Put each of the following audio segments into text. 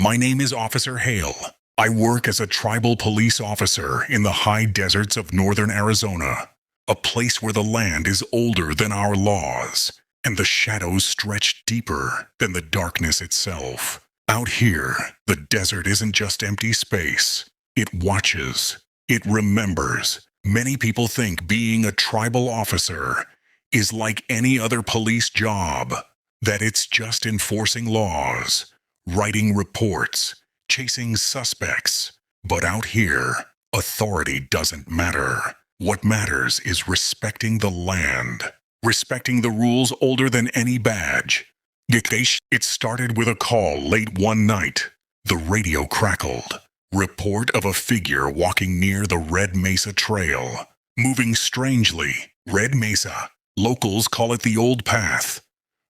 My name is Officer Hale. I work as a tribal police officer in the high deserts of northern Arizona, a place where the land is older than our laws, and the shadows stretch deeper than the darkness itself. Out here, the desert isn't just empty space. It watches. It remembers. Many people think being a tribal officer is like any other police job, that it's just enforcing laws, writing reports, chasing suspects. But out here, authority doesn't matter. What matters is respecting the land, respecting the rules older than any badge. It started with a call late one night. The radio crackled. Report of a figure walking near the Red Mesa Trail, moving strangely. Red Mesa. Locals call it the Old Path.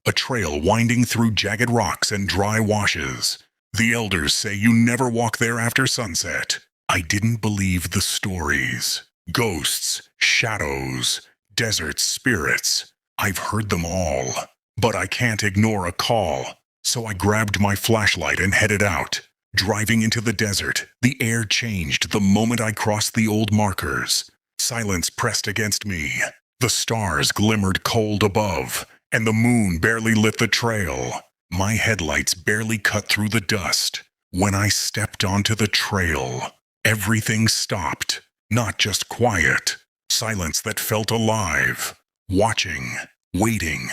A trail winding through jagged rocks and dry washes. The elders say you never walk there after sunset. I didn't believe the stories. Ghosts, shadows, desert spirits. I've heard them all. But I can't ignore a call. So I grabbed my flashlight and headed out. Driving into the desert, the air changed the moment I crossed the old markers. Silence pressed against me. The stars glimmered cold above, and the moon barely lit the trail. My headlights barely cut through the dust. When I stepped onto the trail, everything stopped. Not just quiet. Silence that felt alive. Watching. Waiting.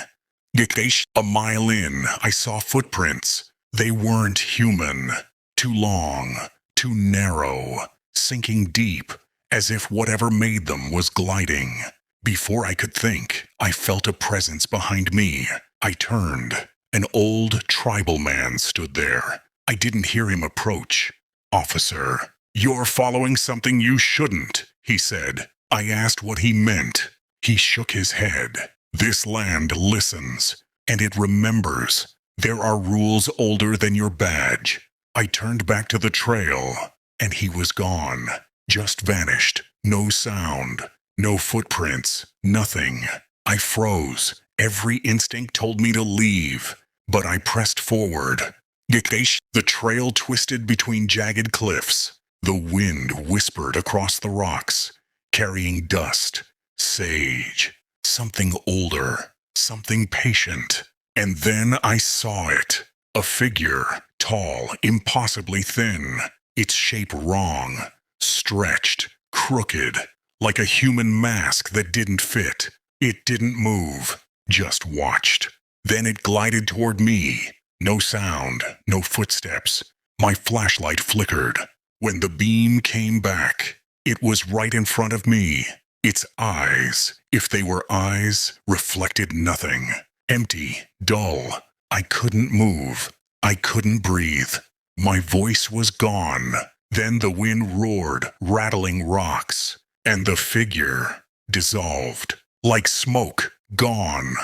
A mile in, I saw footprints. They weren't human. Too long. Too narrow. Sinking deep, as if whatever made them was gliding. Before I could think, I felt a presence behind me. I turned. An old tribal man stood there. I didn't hear him approach. "Officer, you're following something you shouldn't," he said. I asked what he meant. He shook his head. "This land listens, and it remembers. There are rules older than your badge." I turned back to the trail, and he was gone. Just vanished. No sound. No footprints. Nothing. I froze. Every instinct told me to leave, but I pressed forward. The trail twisted between jagged cliffs. The wind whispered across the rocks, carrying dust, sage, something older, something patient. And then I saw it. A figure, tall, impossibly thin, its shape wrong, stretched, crooked, like a human mask that didn't fit. It didn't move, just watched. Then it glided toward me. No sound, no footsteps. My flashlight flickered. When the beam came back, it was right in front of me. Its eyes, if they were eyes, reflected nothing. Empty, dull. I couldn't move. I couldn't breathe. My voice was gone. Then the wind roared, rattling rocks. And the figure dissolved. Like smoke, gone.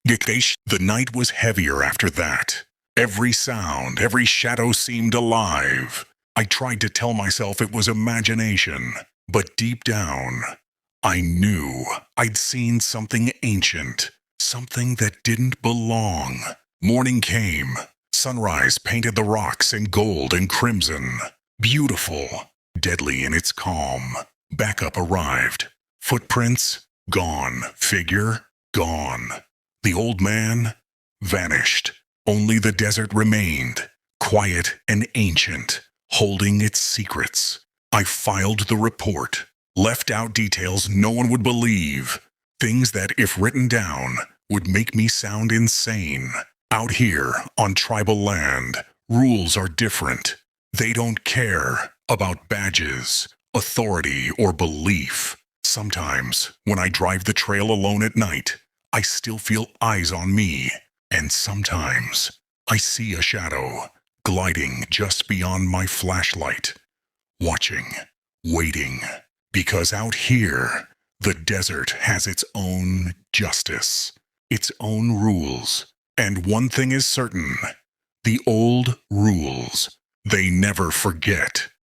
The night was heavier after that. Every sound, every shadow seemed alive. I tried to tell myself it was imagination, but deep down, I knew I'd seen something ancient, something that didn't belong. Morning came. Sunrise painted the rocks in gold and crimson. Beautiful, deadly in its calm. Backup arrived. Footprints, gone. Figure, gone. The old man, vanished. Only the desert remained, quiet and ancient, holding its secrets. I filed the report, left out details no one would believe, things that, if written down, would make me sound insane. Out here, on tribal land, rules are different. They don't care about badges, authority, or belief. Sometimes, when I drive the trail alone at night, I still feel eyes on me. And sometimes, I see a shadow, gliding just beyond my flashlight. Watching, waiting. Because out here, the desert has its own justice, its own rules. And one thing is certain, the old rules, they never forget.